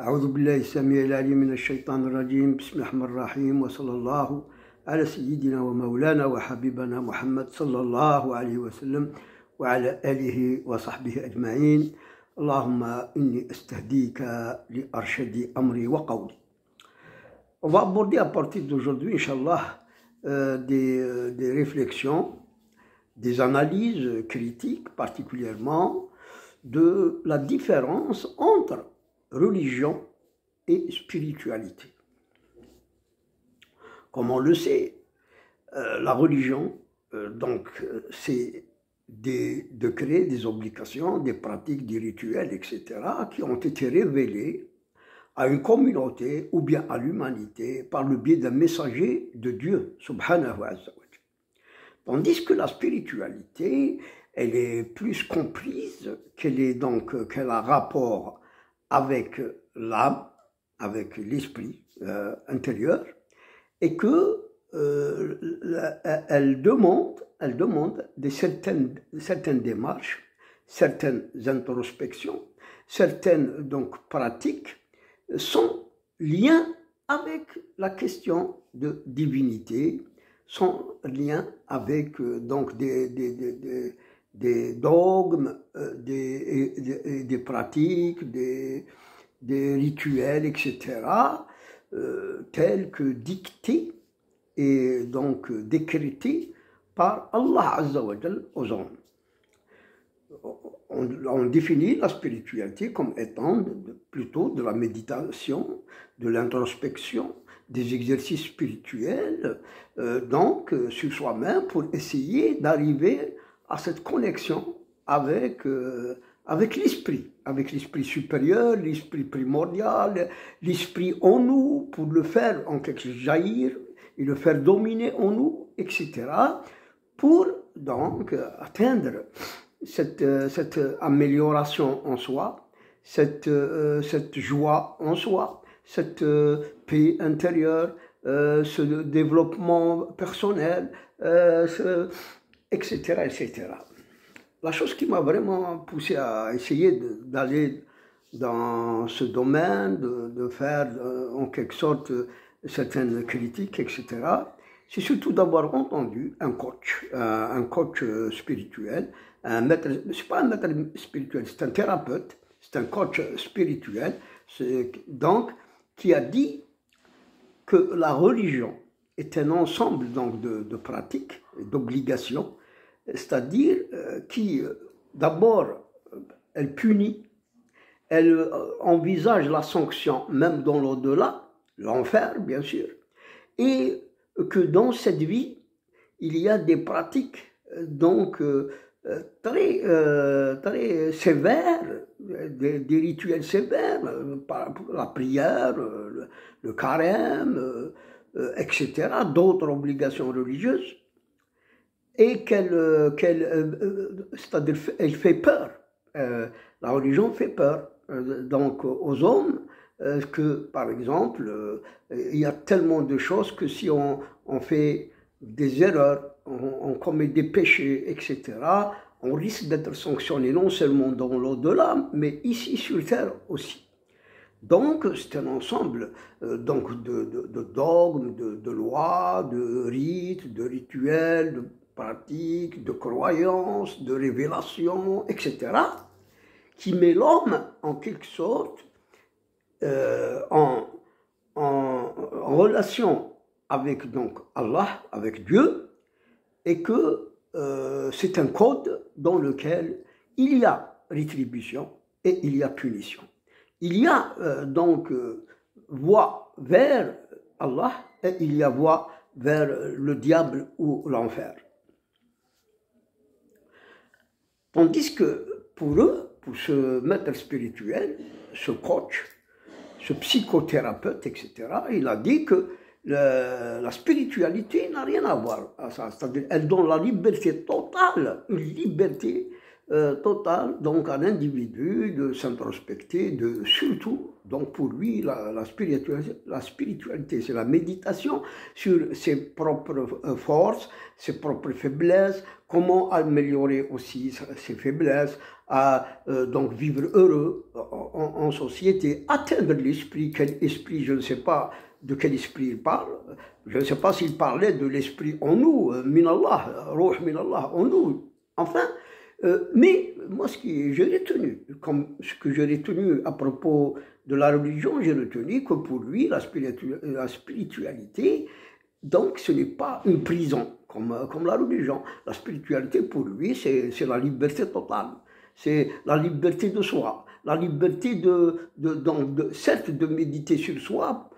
أعوذ بالله السميع العليم من الشيطان الرجيم بسم الله الرحمن الرحيم وصلى الله على سيدنا ومولانا وحبيبنا محمد صلى الله عليه وسلم وعلى آله وصحبه أجمعين. اللهم إني أستهديك لأرشد أمري وقولي. On va aborder à partir d'aujourd'hui, Inch'Allah, des réflexions, des analyses critiques particulièrement de la différence entre religion et spiritualité. Comme on le sait, la religion, c'est des décrets, des obligations, des pratiques, des rituels, etc., qui ont été révélés à une communauté ou bien à l'humanité par le biais d'un messager de Dieu, subhanahu wa ta'ala. Tandis que la spiritualité, elle est plus comprise, qu'elle a rapport avec l'âme, avec l'esprit intérieur, et que elle demande certaines démarches, certaines introspections, certaines pratiques sans lien avec la question de divinité, sans lien avec des dogmes, des pratiques, des rituels, etc., tels que dictés et donc décrétés par Allah Azza wa Jal aux hommes. On définit la spiritualité comme étant plutôt de la méditation, de l'introspection, des exercices spirituels, sur soi-même pour essayer d'arriver à cette connexion avec l'esprit supérieur, l'esprit primordial, l'esprit en nous, pour le faire en quelque chose jaillir et le faire dominer en nous, etc., pour donc atteindre cette amélioration en soi, cette joie en soi, cette paix intérieure, ce développement personnel, etc., etc. La chose qui m'a vraiment poussé à essayer d'aller dans ce domaine, de faire en quelque sorte certaines critiques, etc., c'est surtout d'avoir entendu un coach spirituel, c'est pas un maître spirituel, c'est un thérapeute, c'est un coach spirituel, donc, qui a dit que la religion est un ensemble de pratiques, d'obligations, c'est-à-dire qui, d'abord, elle punit, elle envisage la sanction même dans l'au-delà, l'enfer bien sûr, et que dans cette vie, il y a des pratiques très sévères, des rituels sévères, la prière, le carême, etc., d'autres obligations religieuses, et c'est-à-dire elle fait peur. La religion fait peur aux hommes, que par exemple, il y a tellement de choses que si on fait des erreurs, on commet des péchés, etc., on risque d'être sanctionné non seulement dans l'au-delà, mais ici sur terre aussi. Donc, c'est un ensemble de dogmes, de lois, de rites, de rituels, de pratiques, de croyances, de révélations, etc., qui met l'homme en quelque sorte en relation avec Allah, avec Dieu, et que c'est un code dans lequel il y a rétribution et il y a punition. Il y a voie vers Allah et il y a voie vers le diable ou l'enfer. Tandis que pour eux, pour ce maître spirituel, ce coach, ce psychothérapeute, etc., il a dit que la spiritualité n'a rien à voir à ça. C'est-à-dire, elle donne la liberté totale, une liberté totale donc à l'individu de s'introspecter, surtout, donc pour lui, la spiritualité, c'est la méditation sur ses propres forces, ses propres faiblesses, comment améliorer aussi ses faiblesses, donc vivre heureux en société, atteindre l'esprit. Quel esprit, je ne sais pas de quel esprit il parle, je ne sais pas s'il parlait de l'esprit en nous, minallah, ruh minallah, en nous, enfin. Mais moi, ce que j'ai retenu, ce que j'ai retenu à propos de la religion, j'ai retenu que pour lui, la spiritualité, donc ce n'est pas une prison comme la religion. La spiritualité, pour lui, c'est la liberté totale. C'est la liberté de soi, la liberté certes de méditer sur soi,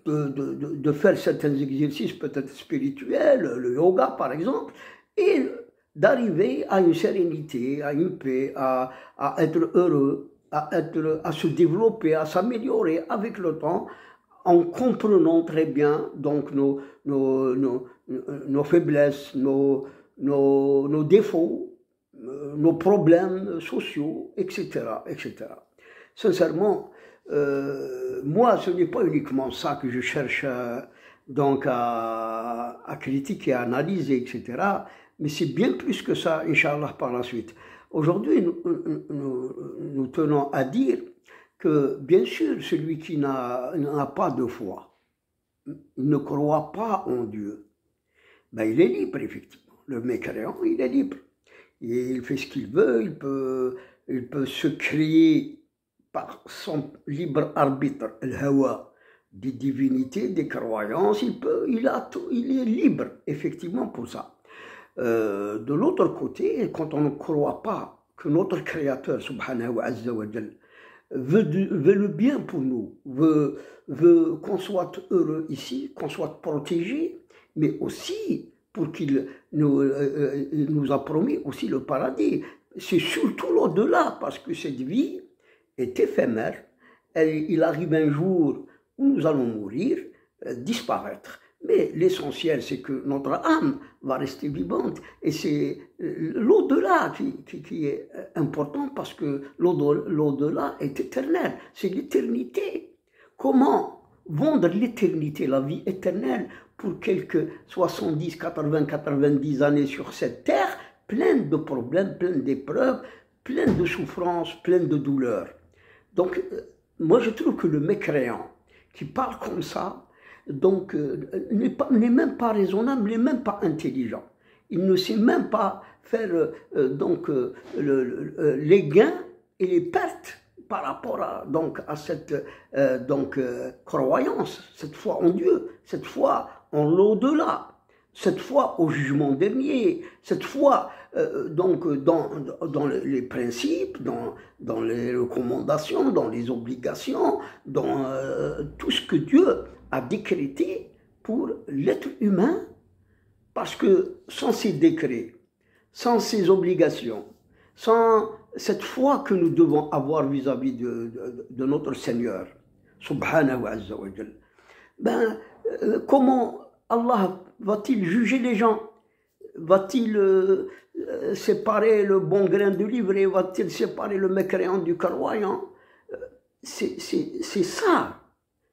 de faire certains exercices peut-être spirituels, le yoga par exemple, et d'arriver à une sérénité, à une paix, à être heureux, à se développer, à s'améliorer avec le temps, en comprenant très bien donc nos faiblesses, nos défauts, nos problèmes sociaux, etc., etc. Sincèrement, moi, ce n'est pas uniquement ça que je cherche donc à critiquer, à analyser, etc., mais c'est bien plus que ça, Inch'Allah, par la suite. Aujourd'hui, nous tenons à dire que, bien sûr, celui qui n'a pas de foi, il ne croit pas en Dieu, ben, il est libre, effectivement. Le mécréant, il est libre. Et il fait ce qu'il veut, il peut se créer par son libre arbitre, le hawa, des divinités, des croyances, il est libre, effectivement, pour ça. De l'autre côté, quand on ne croit pas que notre Créateur, subhanahu wa jal, veut le bien pour nous, veut qu'on soit heureux ici, qu'on soit protégé, mais aussi pour qu'il nous a promis aussi le paradis. C'est surtout l'au-delà, parce que cette vie est éphémère, il arrive un jour où nous allons mourir, disparaître. Mais l'essentiel, c'est que notre âme va rester vivante. Et c'est l'au-delà qui est important, parce que l'au-delà est éternel. C'est l'éternité. Comment vendre l'éternité, la vie éternelle, pour quelques 70, 80, 90 années sur cette terre, pleine de problèmes, pleine d'épreuves, pleine de souffrances, pleine de douleurs. Donc, moi, je trouve que le mécréant qui parle comme ça, donc, n'est même pas raisonnable, n'est même pas intelligent. Il ne sait même pas faire les gains et les pertes par rapport à cette croyance, cette foi en Dieu, cette foi en l'au-delà, cette foi au jugement dernier, cette foi dans les principes, dans les recommandations, dans les obligations, dans tout ce que Dieu a décrété pour l'être humain, parce que sans ces décrets, sans ces obligations, sans cette foi que nous devons avoir vis-à-vis de notre Seigneur, subhanahu wa jal, ben, comment Allah va-t-il juger les gens? Va-t-il séparer le bon grain de l'ivraie? Va-t-il séparer le mécréant du croyant? C'est ça,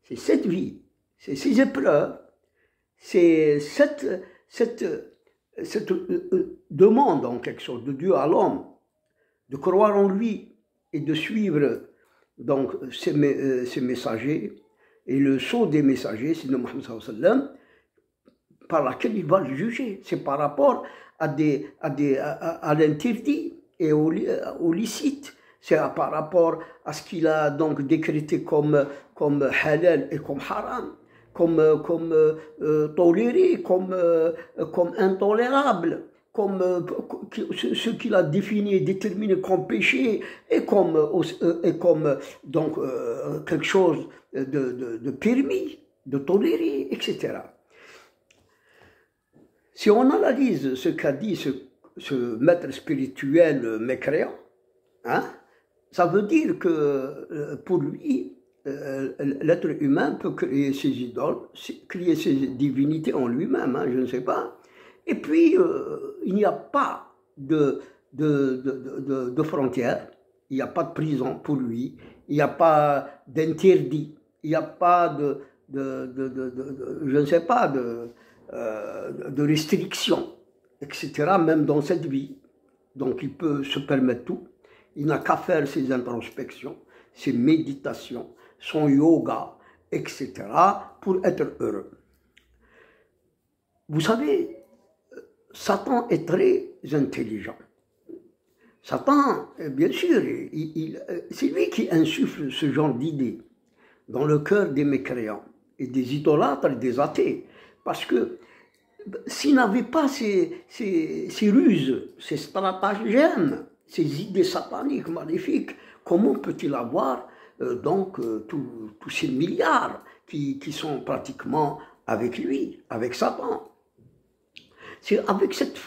c'est cette vie. C'est ces épreuves, c'est cette demande en quelque sorte de Dieu à l'homme, de croire en lui et de suivre donc ses messagers et le sceau des messagers, c'est Mohammed sallallahu alayhi wa sallam, par laquelle il va le juger. C'est par rapport à l'interdit et au licite. C'est par rapport à ce qu'il a donc décrété comme halal et comme haram, comme toléré, comme intolérable, comme ce qu'il a défini et déterminé comme péché, et comme donc quelque chose de permis, de toléré, etc. Si on analyse ce qu'a dit ce maître spirituel mécréant, hein, ça veut dire que pour lui, l'être humain peut créer ses idoles, créer ses divinités en lui-même, hein, je ne sais pas. Et puis, il n'y a pas de de frontières, il n'y a pas de prison pour lui, il n'y a pas d'interdit, il n'y a pas je ne sais pas, de restrictions, etc., même dans cette vie. Donc il peut se permettre tout. Il n'a qu'à faire ses introspections, ses méditations, son yoga, etc., pour être heureux. Vous savez, Satan est très intelligent. Satan, bien sûr, c'est lui qui insuffle ce genre d'idées dans le cœur des mécréants et des idolâtres et des athées. Parce que s'il n'avait pas ces ruses, ces stratagèmes, ces idées sataniques, maléfiques, comment peut-il avoir tous ces milliards qui sont pratiquement avec lui, avec Satan? C'est avec cette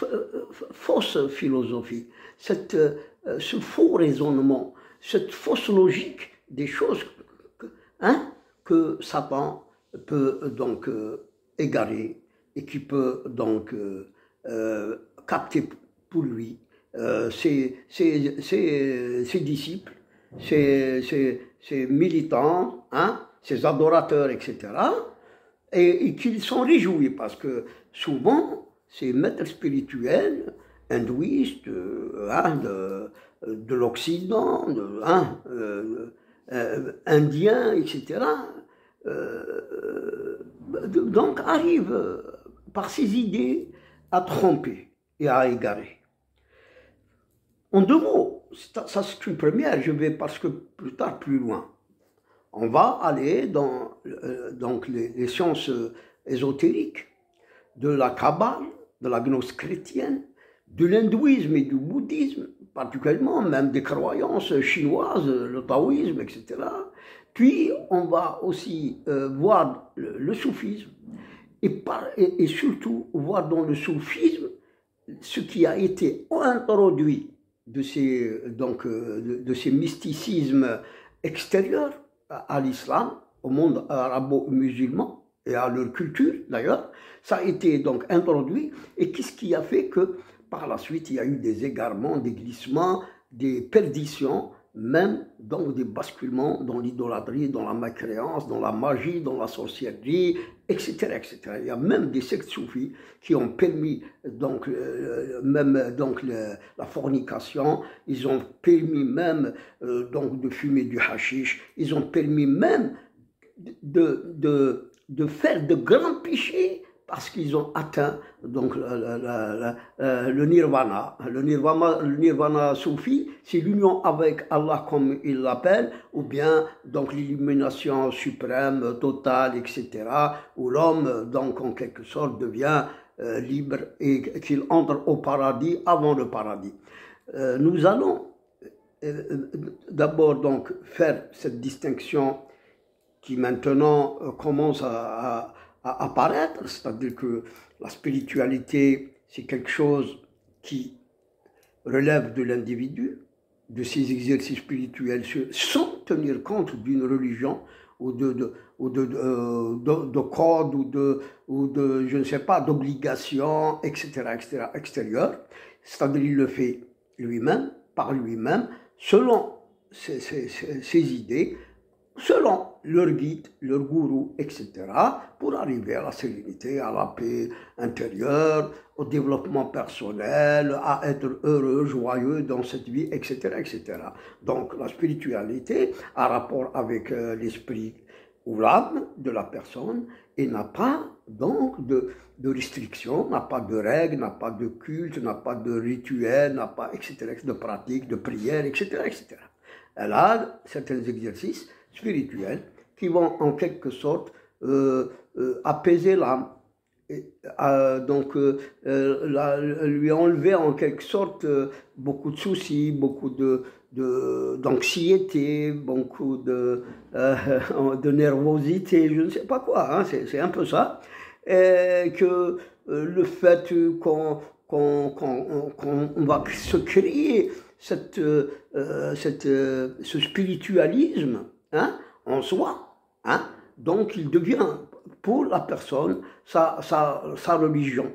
fausse philosophie, ce faux raisonnement, cette fausse logique des choses que Satan peut donc égarer et qui peut donc capter pour lui ses disciples, ses militants, ses adorateurs, etc. Et qu'ils sont réjouis parce que souvent, ces maîtres spirituels, hindouistes, de l'Occident, indiens, etc., donc arrivent par ces idées à tromper et à égarer. En deux mots, ça c'est une première, je vais parce que plus tard, plus loin. On va aller dans donc les sciences ésotériques, de la Kabbale, de la gnose chrétienne, de l'hindouisme et du bouddhisme, particulièrement, même des croyances chinoises, le taoïsme, etc. Puis, on va aussi voir le soufisme, et surtout voir dans le soufisme ce qui a été introduit de ces mysticismes extérieurs à l'islam, au monde arabo-musulman, et à leur culture d'ailleurs, ça a été donc introduit, et qu'est-ce qui a fait que par la suite il y a eu des égarements, des glissements, des perditions, même donc des basculements dans l'idolâtrie, dans la mécréance, dans la magie, dans la sorcellerie, etc., etc. Il y a même des sectes soufis qui ont permis donc la fornication, ils ont permis même donc de fumer du hashish, ils ont permis même de faire de grands péchés parce qu'ils ont atteint donc le nirvana. Le nirvana soufi, c'est l'union avec Allah comme il l'appelle, ou bien donc l'illumination suprême, totale, etc., où l'homme donc en quelque sorte devient libre et qu'il entre au paradis avant le paradis. Nous allons d'abord donc faire cette distinction qui maintenant commence à apparaître, c'est-à-dire que la spiritualité, c'est quelque chose qui relève de l'individu, de ses exercices spirituels, sans tenir compte d'une religion ou de code ou de je ne sais pas, d'obligations, etc., extérieures. C'est-à-dire qu'il le fait lui-même, par lui-même, selon ses idées, selon leur guide, leur gourou, etc., pour arriver à la sérénité, à la paix intérieure, au développement personnel, à être heureux, joyeux dans cette vie, etc., etc. Donc la spiritualité a rapport avec l'esprit ou l'âme de la personne et n'a pas donc de restrictions, n'a pas de règles, n'a pas de culte, n'a pas de rituel, n'a pas, etc., de pratiques, de prières, etc., etc. Elle a certains exercices spirituels qui vont en quelque sorte apaiser l'âme, lui enlever en quelque sorte beaucoup de soucis, beaucoup d'anxiété, beaucoup de nervosité, je ne sais pas quoi, c'est un peu ça, et que le fait qu'on va se créer ce spiritualisme en soi, donc il devient pour la personne sa religion,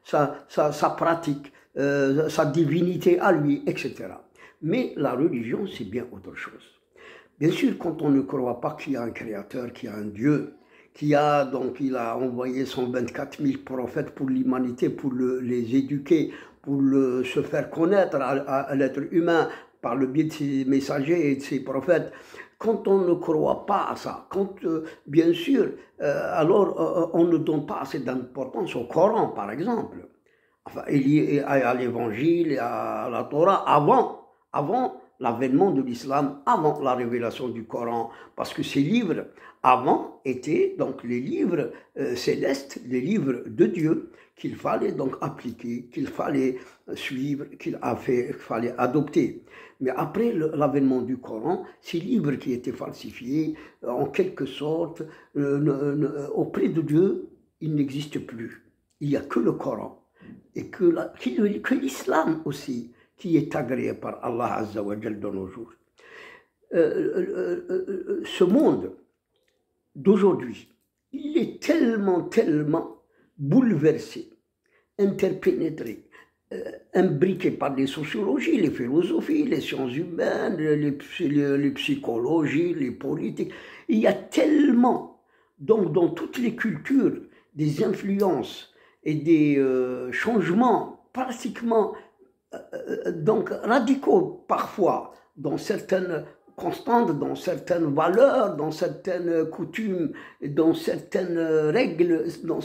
sa pratique, sa divinité à lui, etc. Mais la religion, c'est bien autre chose. Bien sûr, quand on ne croit pas qu'il y a un créateur, qu'il y a un Dieu, il a envoyé 124 000 prophètes pour l'humanité, pour les éduquer, pour se faire connaître à l'être humain par le biais de ses messagers et de ses prophètes. Quand on ne croit pas à ça, bien sûr, alors on ne donne pas assez d'importance au Coran, par exemple. Enfin, à l'évangile et à la Torah avant l'avènement de l'islam, avant la révélation du Coran, parce que ces livres, avant, étaient donc les livres célestes, les livres de Dieu, qu'il fallait donc appliquer, qu'il fallait suivre, qu'il fallait adopter. Mais après l'avènement du Coran, ces livres qui étaient falsifiés, en quelque sorte, auprès de Dieu, ils n'existent plus. Il n'y a que le Coran. Et que l'islam aussi, qui est agréé par Allah Azza wa Jal de nos jours. Ce monde d'aujourd'hui, il est tellement bouleversé, interpénétré, imbriqué par les sociologies, les philosophies, les sciences humaines, les psychologies, les politiques. Il y a tellement, donc dans toutes les cultures, des influences et des changements pratiquement donc radicaux parfois dans certaines constantes, dans certaines valeurs, dans certaines coutumes, dans certaines règles, dans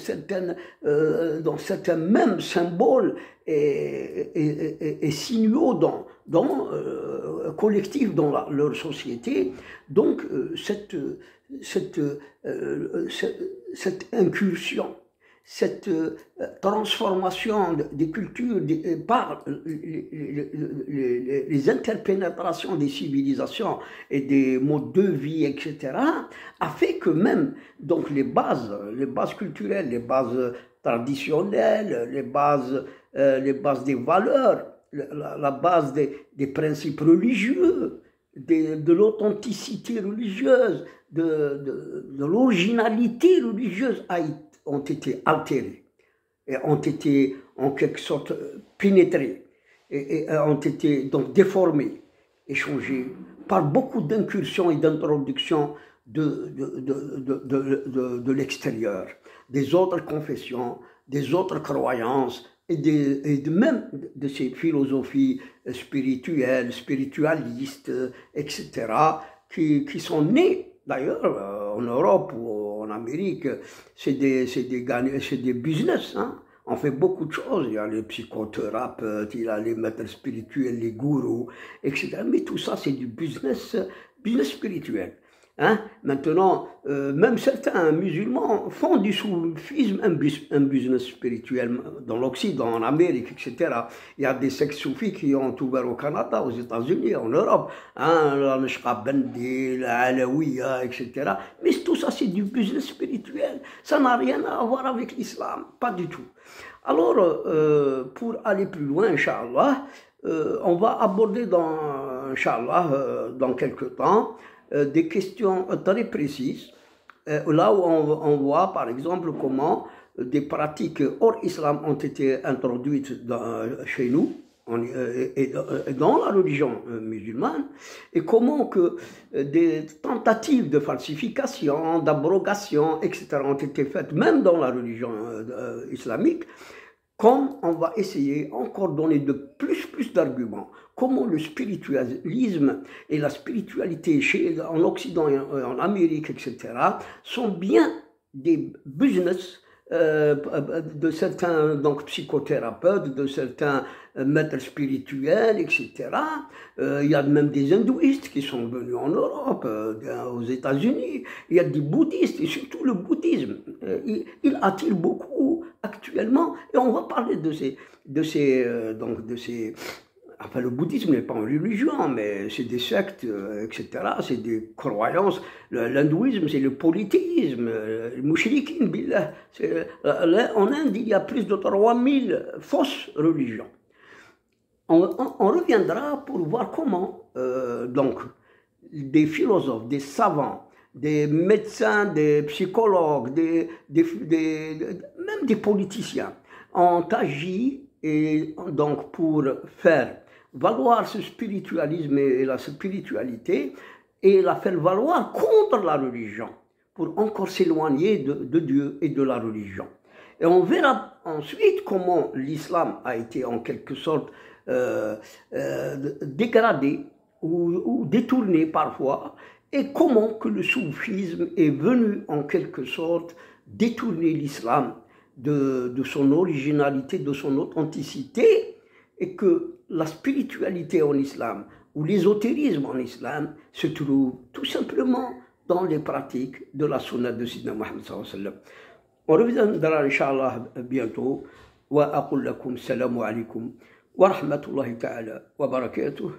certains mêmes symboles et signaux collectifs dans leur société. Donc cette incursion, cette transformation des cultures par les interpénétrations des civilisations et des modes de vie, etc., a fait que même donc les bases culturelles, les bases traditionnelles, les bases des valeurs, la base des principes religieux, de l'authenticité religieuse, de l'originalité religieuse ont été altérés et ont été en quelque sorte pénétrés et ont été donc déformés et changés par beaucoup d'incursions et d'introductions de l'extérieur, des autres confessions, des autres croyances et même de ces philosophies spirituelles, spiritualistes, etc., qui sont nées d'ailleurs en Europe ou en Amérique. C'est des business, hein. On fait beaucoup de choses. Il y a les psychothérapeutes, il y a les maîtres spirituels, les gourous, etc. Mais tout ça, c'est du business spirituel. Hein? Maintenant, même certains musulmans font du soufisme un business spirituel dans l'Occident, en Amérique, etc. Il y a des sectes soufis qui ont ouvert au Canada, aux États-Unis, en Europe, hein, la Nashqabandi, la Alawiya, etc. Mais tout ça, c'est du business spirituel. Ça n'a rien à voir avec l'islam, pas du tout. Alors, pour aller plus loin, Inch'Allah, on va aborder dans quelques temps, des questions très précises, là où on voit par exemple comment des pratiques hors islam ont été introduites chez nous, et dans la religion musulmane, et comment que des tentatives de falsification, d'abrogation, etc. ont été faites même dans la religion islamique. Comme on va essayer encore de donner de plus d'arguments, comment le spiritualisme et la spiritualité en Occident et en Amérique, etc., sont bien des business de certains donc, psychothérapeutes, de certains maîtres spirituels, etc. Il y a même des hindouistes qui sont venus en Europe, aux États-Unis. Il y a des bouddhistes, et surtout le bouddhisme. Il attire beaucoup actuellement, et on va parler de ces enfin, le bouddhisme n'est pas une religion, mais c'est des sectes, etc. C'est des croyances. L'hindouisme, c'est le polythéisme. Le mushrikin, billah. En Inde, il y a plus de 3000 fausses religions. On reviendra pour voir comment, donc, des philosophes, des savants, des médecins, des psychologues, même des politiciens, ont agi Et donc pour faire valoir ce spiritualisme et la spiritualité, et la faire valoir contre la religion, pour encore s'éloigner de Dieu et de la religion. Et on verra ensuite comment l'islam a été en quelque sorte dégradé ou détourné parfois, et comment que le soufisme est venu en quelque sorte détourner l'islam de son originalité, de son authenticité, et que la spiritualité en islam ou l'ésotérisme en islam se trouve tout simplement dans les pratiques de la sunna de Sidna Muhammad sallallahu alayhi wa sallam. On reviendra Inch'Allah bientôt. Wa aqul lakum salamu alaykum wa rahmatullahi ta'ala wa barakatuh.